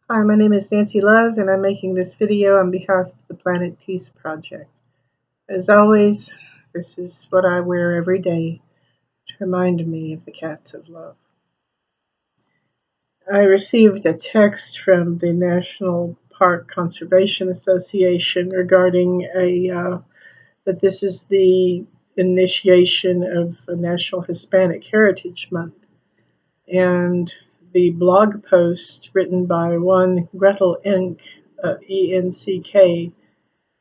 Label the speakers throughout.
Speaker 1: Hi, my name is Nancy Love, and I'm making this video on behalf of the Planet Peace Project. As always, this is what I wear every day to remind me of the cats of love. I received a text from the National Park Conservation Association regarding that this is the initiation of a National Hispanic Heritage Month. And the blog post written by one Gretel Enck, ENCK,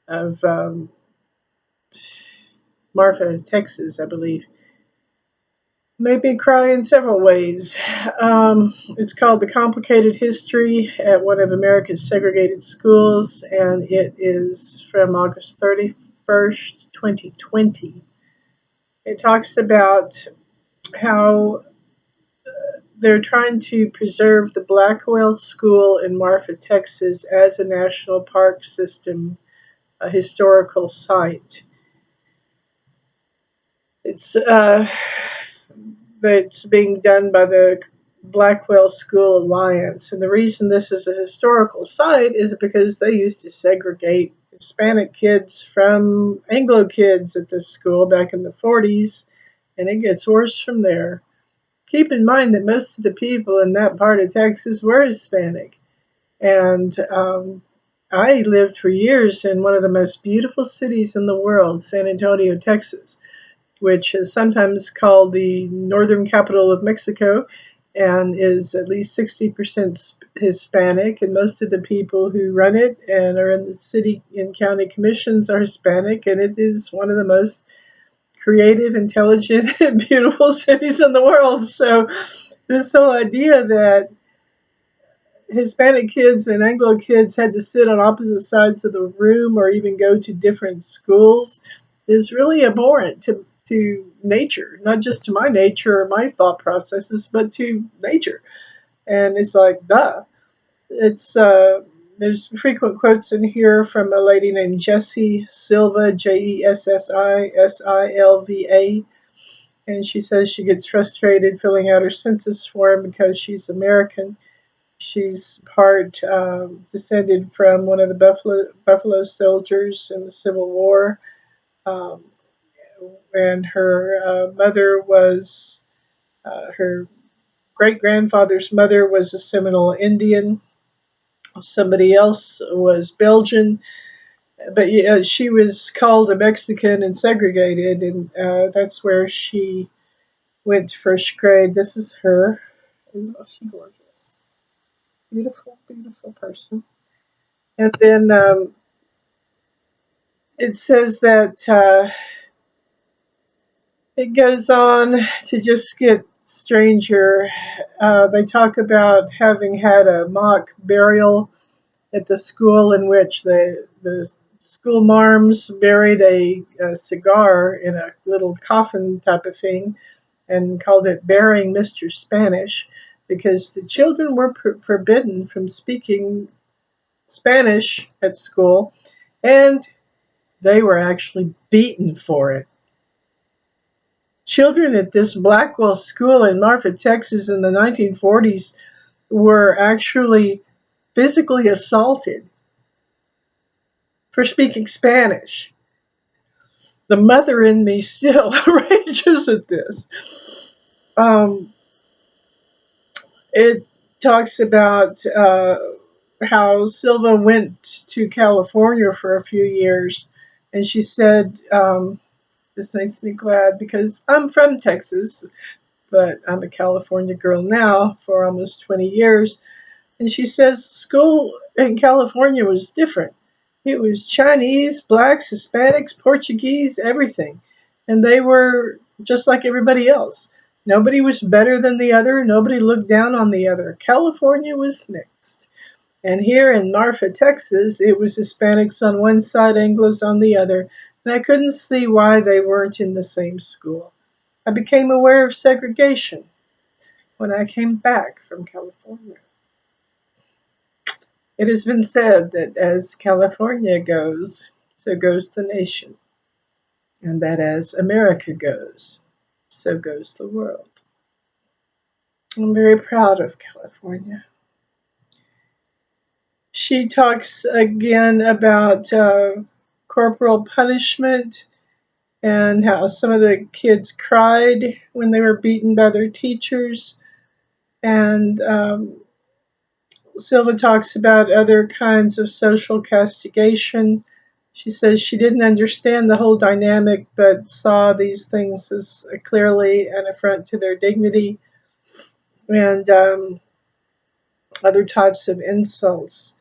Speaker 1: of Marfa, Texas, I believe, made me cry in several ways. It's called The Complicated History at One of America's Segregated Schools, and it is from August 31st, 2020. It talks about how they're trying to preserve the Blackwell School in Marfa, Texas, as a national park system, a historical site. It's being done by the Blackwell School Alliance, and the reason this is a historical site is because they used to segregate Hispanic kids from Anglo kids at this school back in the 40s, and it gets worse from there. Keep in mind that most of the people in that part of Texas were Hispanic. And I lived for years in one of the most beautiful cities in the world, San Antonio, Texas, which is sometimes called the northern capital of Mexico and is at least 60% Hispanic. And most of the people who run it and are in the city and county commissions are Hispanic. And it is one of the most creative, intelligent, and beautiful cities in the world. So this whole idea that Hispanic kids and Anglo kids had to sit on opposite sides of the room or even go to different schools is really abhorrent to nature, not just to my nature or my thought processes, but to nature. And it's like, duh. It's there's frequent quotes in here from a lady named Jessie Silva, Jessissilva, and she says she gets frustrated filling out her census form because she's American. She's part descended from one of the Buffalo soldiers in the Civil War, um, and her mother was her great grandfather's mother was a Seminole Indian. Somebody else was Belgian, but yeah, she was called a Mexican and segregated, and that's where she went to first grade. This is her. Isn't she gorgeous? Beautiful, beautiful person. And then it says that it goes on to just get stranger. They talk about having had a mock burial at the school in which the school marms buried a cigar in a little coffin type of thing and called it Burying Mr. Spanish because the children were forbidden from speaking Spanish at school, and they were actually beaten for it. Children at this Blackwell school in Marfa, Texas in the 1940s were actually physically assaulted for speaking Spanish. The mother in me still rages at this. Um, it talks about how Silva went to California for a few years, and she said, this makes me glad because I'm from Texas, but I'm a California girl now for almost 20 years. And she says school in California was different. It was Chinese, blacks, Hispanics, Portuguese, everything. And they were just like everybody else. Nobody was better than the other. Nobody looked down on the other. California was mixed. And here in Marfa, Texas, it was Hispanics on one side, Anglos on the other. And I couldn't see why they weren't in the same school. I became aware of segregation when I came back from California. It has been said that as California goes, so goes the nation, and that as America goes, so goes the world. I'm very proud of California. She talks again about corporal punishment and how some of the kids cried when they were beaten by their teachers. And Silva talks about other kinds of social castigation. She says she didn't understand the whole dynamic, but saw these things as clearly an affront to their dignity and other types of insults.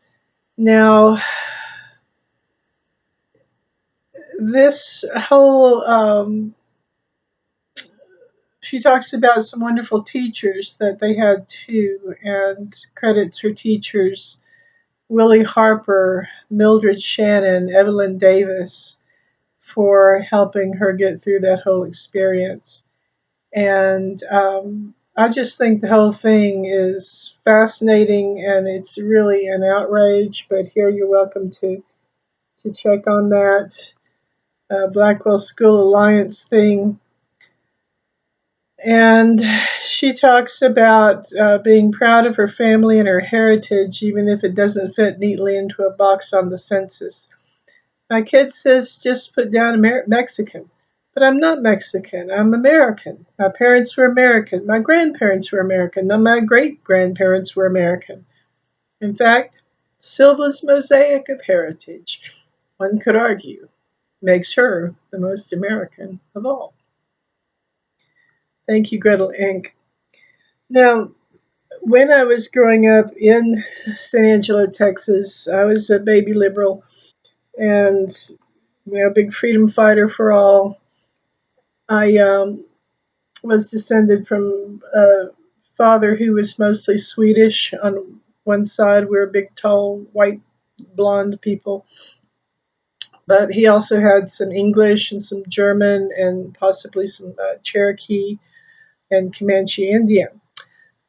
Speaker 1: Now, this whole she talks about some wonderful teachers that they had too, and credits her teachers Willie Harper, Mildred Shannon, Evelyn Davis for helping her get through that whole experience. And I just think the whole thing is fascinating and it's really an outrage. But here you're welcome to check on that Blackwell School Alliance thing. And she talks about being proud of her family and her heritage, even if it doesn't fit neatly into a box on the census. My kid says just put down Mexican. But I'm not Mexican. I'm American. My parents were American. My grandparents were American. And my great grandparents were American. In fact, Silva's mosaic of heritage, one could argue, makes her the most American of all. Thank you, Gretel Inc. Now, when I was growing up in San Angelo, Texas, I was a baby liberal and big freedom fighter for all. I was descended from a father who was mostly Swedish. On one side, we were big, tall, white, blonde people, but he also had some English and some German and possibly some Cherokee and Comanche Indian.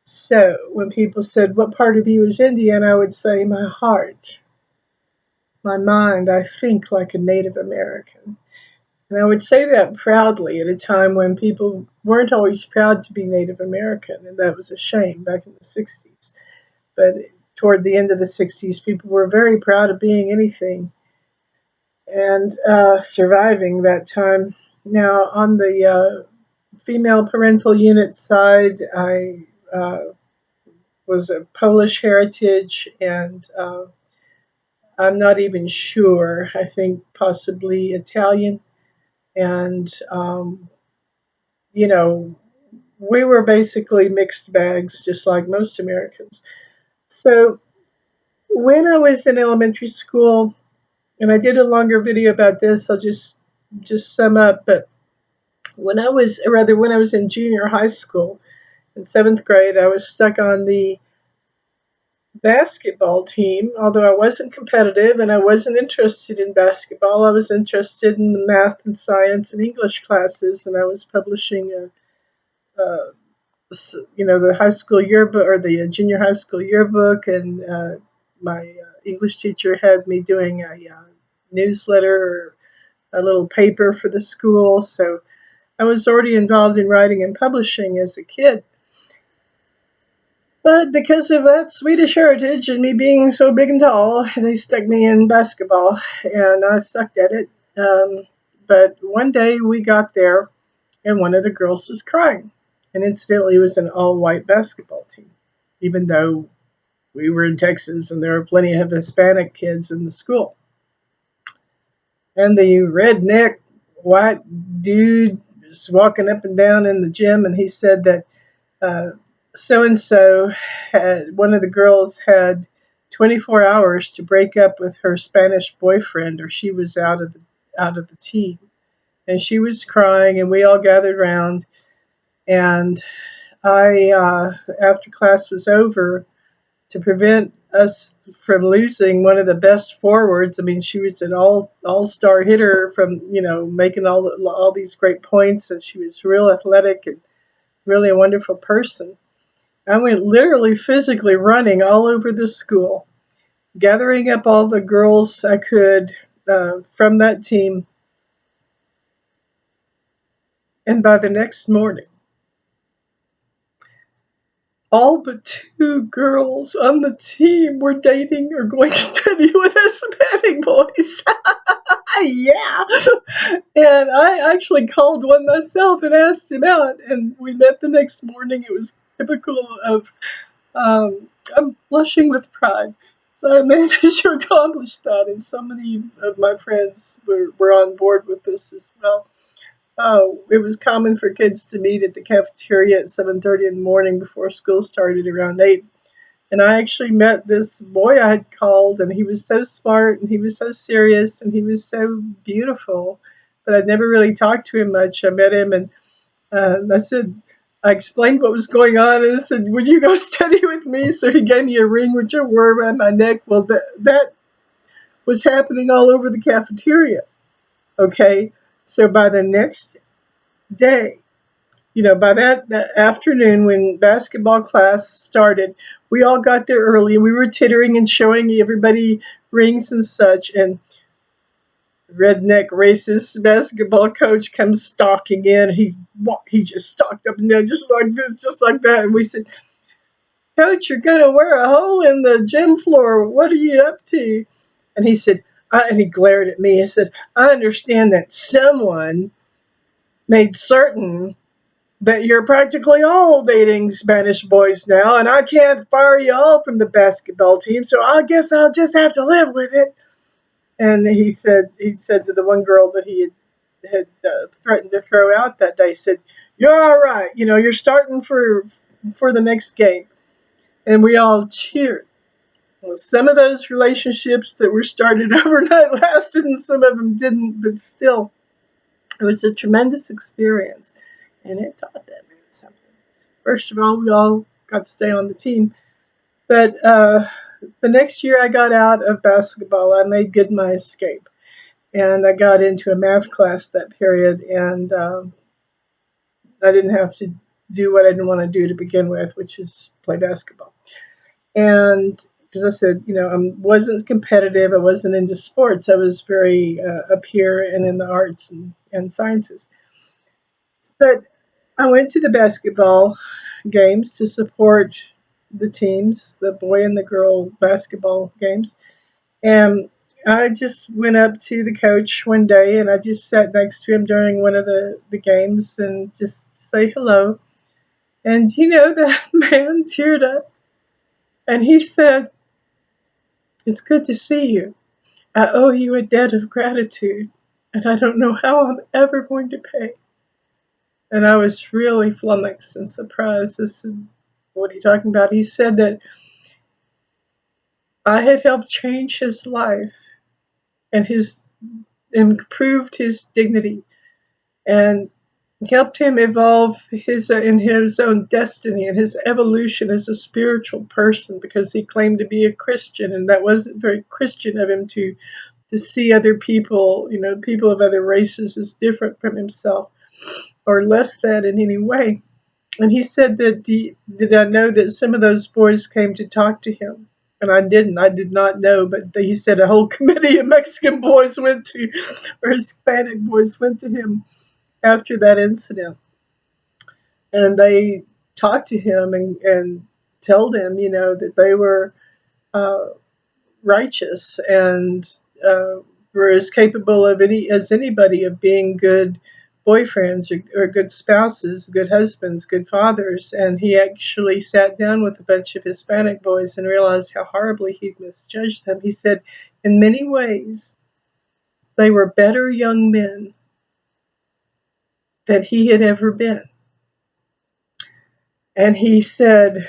Speaker 1: So when people said, "What part of you is Indian?" I would say, "My heart, my mind. I think like a Native American." And I would say that proudly at a time when people weren't always proud to be Native American, and that was a shame back in the 60s. But toward the end of the 60s, people were very proud of being anything and surviving that time. Now, on the female parental unit side, I was of Polish heritage, and I'm not even sure. I think possibly Italian. And, you know, we were basically mixed bags, just like most Americans. So when I was in elementary school, and I did a longer video about this, I'll just sum up. But when I was in junior high school, in seventh grade, I was stuck on the basketball team. Although I wasn't competitive and I wasn't interested in basketball, I was interested in the math and science and English classes, and I was publishing a the high school yearbook or the junior high school yearbook, and my English teacher had me doing a newsletter or a little paper for the school. So I was already involved in writing and publishing as a kid. But because of that Swedish heritage and me being so big and tall, they stuck me in basketball, and I sucked at it. But one day we got there, and one of the girls was crying. And incidentally, it was an all white basketball team, even though we were in Texas and there were plenty of Hispanic kids in the school. And the redneck white dude was walking up and down in the gym, and he said that so and so had one of the girls had 24 hours to break up with her Spanish boyfriend, or she was out of the team. And she was crying, and we all gathered around. And I, after class was over, to prevent us from losing one of the best forwards. I mean, she was an all star hitter from making all these great points, and she was real athletic and really a wonderful person. I went literally physically running all over the school, gathering up all the girls I could from that team. And by the next morning, all but two girls on the team were dating or going to study with Hispanic boys. Yeah. And I actually called one myself and asked him out, and we met the next morning. It was typical of, I'm blushing with pride. So I managed to accomplish that, and so many of my friends were on board with this as well. It was common for kids to meet at the cafeteria at 7:30 in the morning before school started around 8. And I actually met this boy I had called, and he was so smart, and he was so serious, and he was so beautiful. But I'd never really talked to him much. I met him, and I explained what was going on, and I said, "Would you go study with me?" So he gave me a ring, which I wore around my neck. Well, that was happening all over the cafeteria. Okay, so by the next day, by that afternoon when basketball class started, we all got there early and we were tittering and showing everybody rings and such. And redneck racist basketball coach comes stalking in. He just stalked up and down just like this, just like that. And we said, "Coach, you're gonna wear a hole in the gym floor. What are you up to?" And he said, and he glared at me. He said, "I understand that someone made certain that you're practically all dating Spanish boys now, and I can't fire you all from the basketball team, so I guess I'll just have to live with it." And he said to the one girl that he had threatened to throw out that day, he said, "You're all right. You're starting for the next game." And we all cheered. Well, some of those relationships that were started overnight lasted, and some of them didn't. But still, it was a tremendous experience, and it taught that man something. First of all, we all got to stay on the team. But the next year I got out of basketball, I made good my escape. And I got into a math class that period, and I didn't have to do what I didn't want to do to begin with, which is play basketball. And as I said, I wasn't competitive. I wasn't into sports. I was very up here and in the arts and sciences. But I went to the basketball games to support the teams, the boy and the girl basketball games. And I just went up to the coach one day and I just sat next to him during one of the games and just say hello. And that man teared up and he said, "It's good to see you. I owe you a debt of gratitude and I don't know how I'm ever going to pay." And I was really flummoxed and surprised. What are you talking about? He said that I had helped change his life and improved his dignity and helped him evolve in his own destiny and his evolution as a spiritual person, because he claimed to be a Christian, and that wasn't very Christian of him to see other people, people of other races, as different from himself or less than in any way. And he said that, did I know that some of those boys came to talk to him? And I didn't. I did not know. But he said a whole committee of Mexican boys or Hispanic boys went to him after that incident. And they talked to him and told him, that they were uh, righteous and were as capable as anybody of being good boyfriends or good spouses, good husbands, good fathers. And he actually sat down with a bunch of Hispanic boys and realized how horribly he'd misjudged them. He said, in many ways, they were better young men than he had ever been. And he said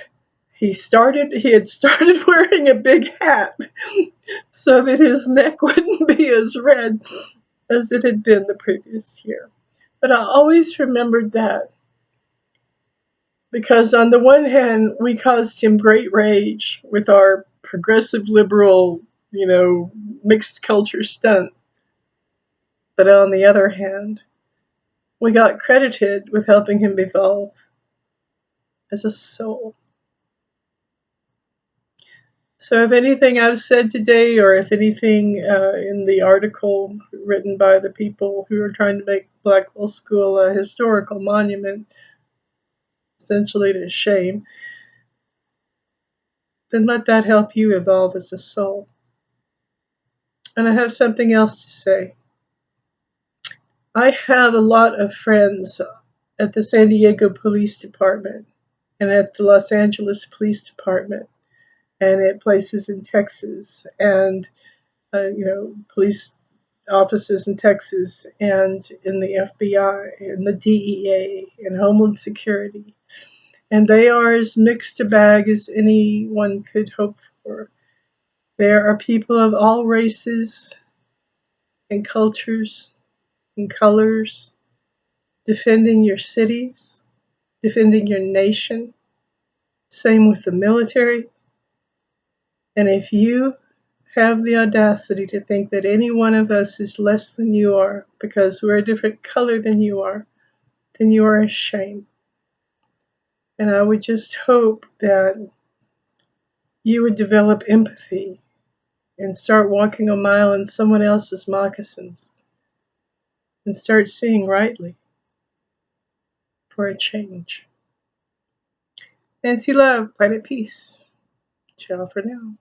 Speaker 1: he had started wearing a big hat so that his neck wouldn't be as red as it had been the previous year. But I always remembered that because, on the one hand, we caused him great rage with our progressive liberal, mixed culture stunt. But on the other hand, we got credited with helping him evolve as a soul. So, if anything I've said today, or if anything in the article written by the people who are trying to make Blackwell School a historical monument, essentially to shame, and let that help you evolve as a soul. And I have something else to say. I have a lot of friends at the San Diego Police Department and at the Los Angeles Police Department and at places in Texas and police offices in Texas and in the FBI and the DEA and Homeland Security. And they are as mixed a bag as anyone could hope for. There are people of all races and cultures and colors defending your cities, defending your nation. Same with the military. And if you have the audacity to think that any one of us is less than you are because we're a different color than you are, then you are ashamed. And I would just hope that you would develop empathy and start walking a mile in someone else's moccasins and start seeing rightly for a change. Nancy Love, Planet Peace. Ciao for now.